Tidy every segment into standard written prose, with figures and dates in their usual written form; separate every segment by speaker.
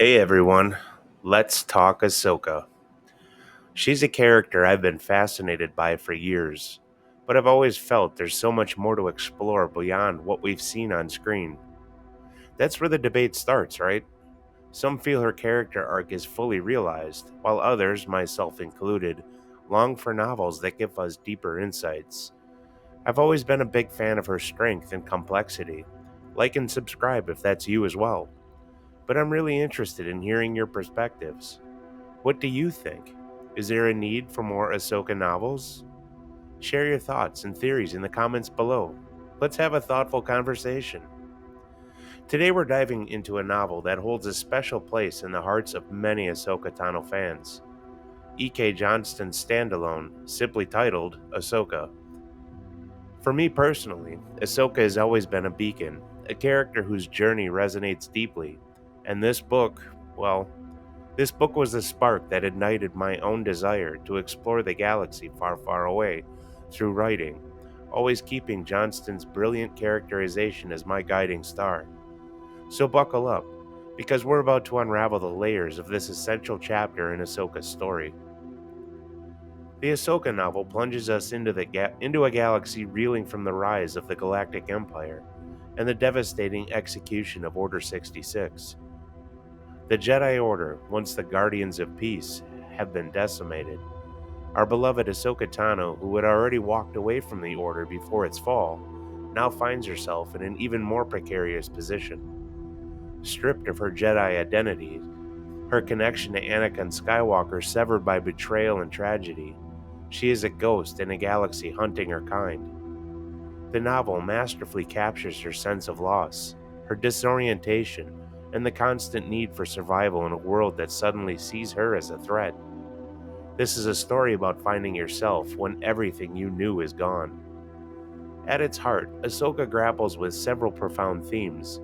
Speaker 1: Hey everyone, let's talk Ahsoka. She's a character I've been fascinated by for years, but I've always felt there's so much more to explore beyond what we've seen on screen. That's where the debate starts, right? Some feel her character arc is fully realized, while others, myself included, long for novels that give us deeper insights. I've always been a big fan of her strength and complexity. Like and subscribe if that's you as well. But I'm really interested in hearing your perspectives. What do you think? Is there a need for more Ahsoka novels? Share your thoughts and theories in the comments below. Let's have a thoughtful conversation. Today we're diving into a novel that holds a special place in the hearts of many Ahsoka Tano fans. E.K. Johnston's standalone, simply titled Ahsoka. For me personally, Ahsoka has always been a beacon, a character whose journey resonates deeply, and this book was the spark that ignited my own desire to explore the galaxy far, far away through writing, always keeping Johnston's brilliant characterization as my guiding star. So buckle up, because we're about to unravel the layers of this essential chapter in Ahsoka's story. The Ahsoka novel plunges us into a galaxy reeling from the rise of the Galactic Empire and the devastating execution of Order 66. The Jedi Order, once the guardians of peace, have been decimated. Our beloved Ahsoka Tano, who had already walked away from the Order before its fall, now finds herself in an even more precarious position. Stripped of her Jedi identity, her connection to Anakin Skywalker severed by betrayal and tragedy, she is a ghost in a galaxy hunting her kind. The novel masterfully captures her sense of loss, her disorientation, and the constant need for survival in a world that suddenly sees her as a threat. This is a story about finding yourself when everything you knew is gone. At its heart, Ahsoka grapples with several profound themes.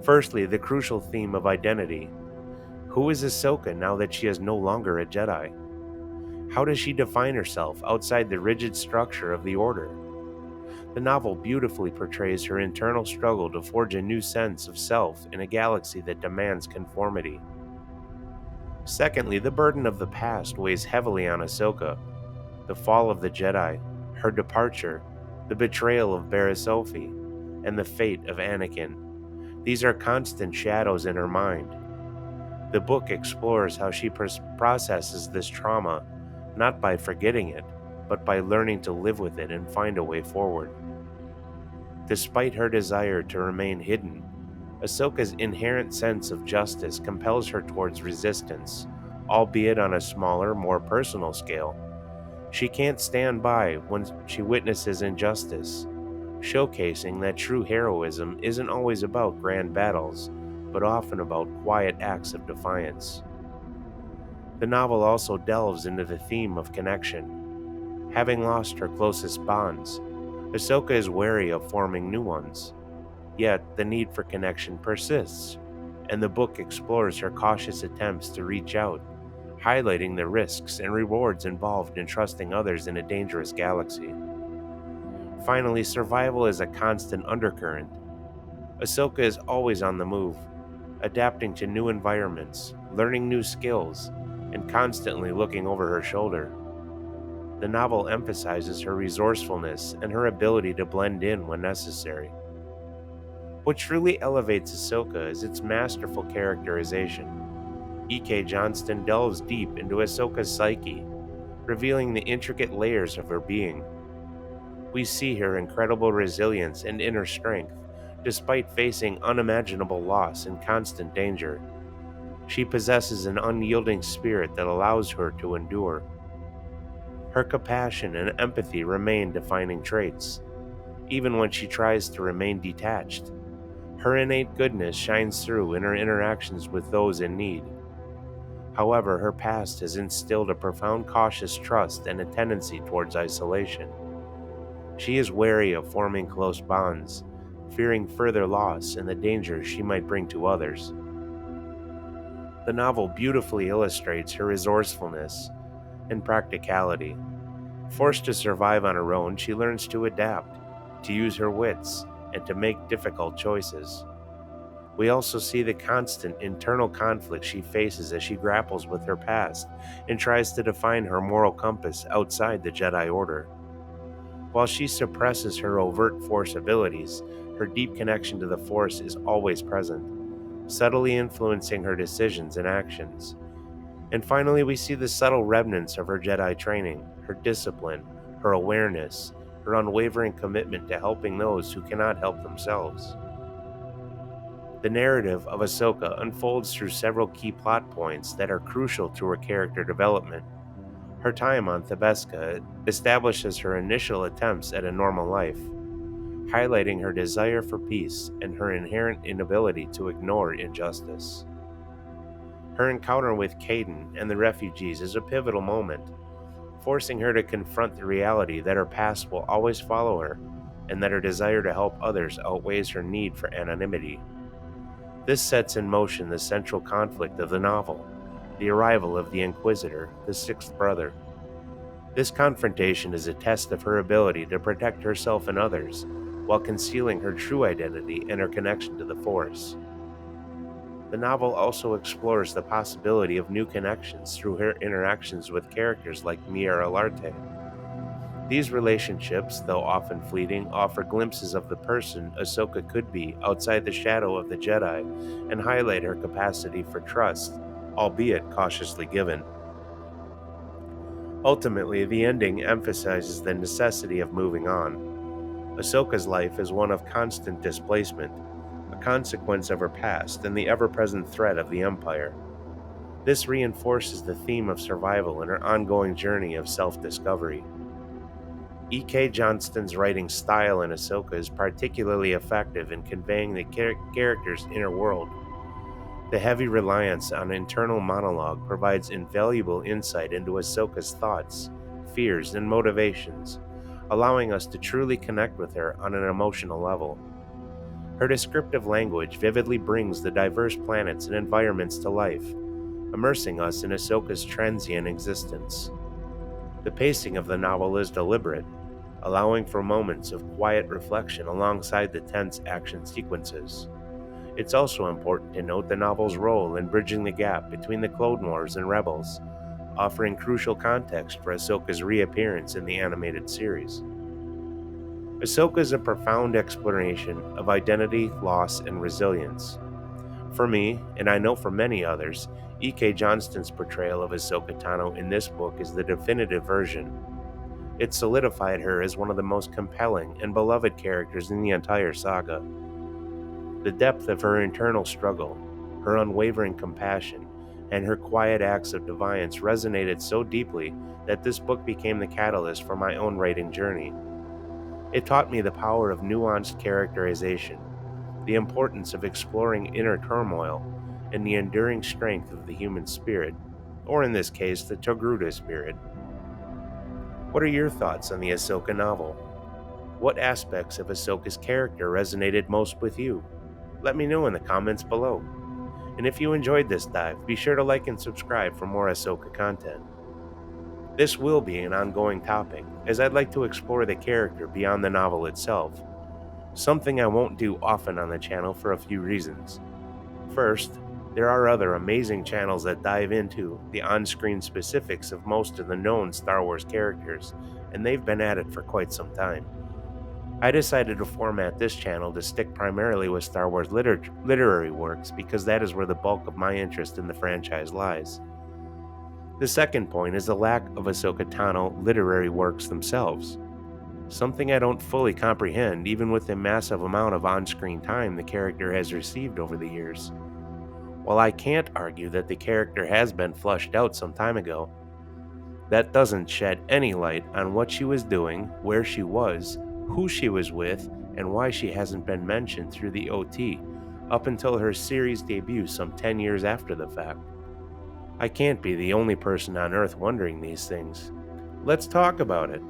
Speaker 1: Firstly, the crucial theme of identity. Who is Ahsoka now that she is no longer a Jedi? How does she define herself outside the rigid structure of the Order? The novel beautifully portrays her internal struggle to forge a new sense of self in a galaxy that demands conformity. Secondly, the burden of the past weighs heavily on Ahsoka. The fall of the Jedi, her departure, the betrayal of Barriss Offee, and the fate of Anakin. These are constant shadows in her mind. The book explores how she processes this trauma, not by forgetting it, but by learning to live with it and find a way forward. Despite her desire to remain hidden, Ahsoka's inherent sense of justice compels her towards resistance, albeit on a smaller, more personal scale. She can't stand by when she witnesses injustice, showcasing that true heroism isn't always about grand battles, but often about quiet acts of defiance. The novel also delves into the theme of connection. Having lost her closest bonds, Ahsoka is wary of forming new ones. Yet, the need for connection persists, and the book explores her cautious attempts to reach out, highlighting the risks and rewards involved in trusting others in a dangerous galaxy. Finally, survival is a constant undercurrent. Ahsoka is always on the move, adapting to new environments, learning new skills, and constantly looking over her shoulder. The novel emphasizes her resourcefulness and her ability to blend in when necessary. What truly elevates Ahsoka is its masterful characterization. E.K. Johnston delves deep into Ahsoka's psyche, revealing the intricate layers of her being. We see her incredible resilience and inner strength, despite facing unimaginable loss and constant danger. She possesses an unyielding spirit that allows her to endure. Her compassion and empathy remain defining traits, even when she tries to remain detached. Her innate goodness shines through in her interactions with those in need. However, her past has instilled a profound cautious trust and a tendency towards isolation. She is wary of forming close bonds, fearing further loss and the dangers she might bring to others. The novel beautifully illustrates her resourcefulness and practicality. Forced to survive on her own, she learns to adapt, to use her wits, and to make difficult choices. We also see the constant internal conflict she faces as she grapples with her past and tries to define her moral compass outside the Jedi Order. While she suppresses her overt Force abilities, her deep connection to the Force is always present, subtly influencing her decisions and actions. And finally, we see the subtle remnants of her Jedi training, her discipline, her awareness, her unwavering commitment to helping those who cannot help themselves. The narrative of Ahsoka unfolds through several key plot points that are crucial to her character development. Her time on Thebeska establishes her initial attempts at a normal life, highlighting her desire for peace and her inherent inability to ignore injustice. Her encounter with Caden and the refugees is a pivotal moment, forcing her to confront the reality that her past will always follow her and that her desire to help others outweighs her need for anonymity. This sets in motion the central conflict of the novel, the arrival of the Inquisitor, the sixth brother. This confrontation is a test of her ability to protect herself and others, while concealing her true identity and her connection to the Force. The novel also explores the possibility of new connections through her interactions with characters like Miera Larte. These relationships, though often fleeting, offer glimpses of the person Ahsoka could be outside the shadow of the Jedi and highlight her capacity for trust, albeit cautiously given. Ultimately, the ending emphasizes the necessity of moving on. Ahsoka's life is one of constant displacement, a consequence of her past and the ever-present threat of the Empire. This reinforces the theme of survival in her ongoing journey of self-discovery. E.K. Johnston's writing style in Ahsoka is particularly effective in conveying the character's inner world. The heavy reliance on internal monologue provides invaluable insight into Ahsoka's thoughts, fears, and motivations, allowing us to truly connect with her on an emotional level. Her descriptive language vividly brings the diverse planets and environments to life, immersing us in Ahsoka's transient existence. The pacing of the novel is deliberate, allowing for moments of quiet reflection alongside the tense action sequences. It's also important to note the novel's role in bridging the gap between the Clone Wars and Rebels, offering crucial context for Ahsoka's reappearance in the animated series. Ahsoka is a profound exploration of identity, loss, and resilience. For me, and I know for many others, E.K. Johnston's portrayal of Ahsoka Tano in this book is the definitive version. It solidified her as one of the most compelling and beloved characters in the entire saga. The depth of her internal struggle, her unwavering compassion, and her quiet acts of defiance resonated so deeply that this book became the catalyst for my own writing journey. It taught me the power of nuanced characterization, the importance of exploring inner turmoil, and the enduring strength of the human spirit, or in this case, the Togruta spirit. What are your thoughts on the Ahsoka novel? What aspects of Ahsoka's character resonated most with you? Let me know in the comments below. And if you enjoyed this dive, be sure to like and subscribe for more Ahsoka content. This will be an ongoing topic, as I'd like to explore the character beyond the novel itself, something I won't do often on the channel for a few reasons. First, there are other amazing channels that dive into the on-screen specifics of most of the known Star Wars characters, and they've been at it for quite some time. I decided to format this channel to stick primarily with Star Wars literary works because that is where the bulk of my interest in the franchise lies. The second point is the lack of Ahsoka Tano literary works themselves, something I don't fully comprehend even with the massive amount of on-screen time the character has received over the years. While I can't argue that the character has been flushed out some time ago, that doesn't shed any light on what she was doing, where she was, who she was with, and why she hasn't been mentioned through the OT up until her series debut some 10 years after the fact. I can't be the only person on Earth wondering these things. Let's talk about it.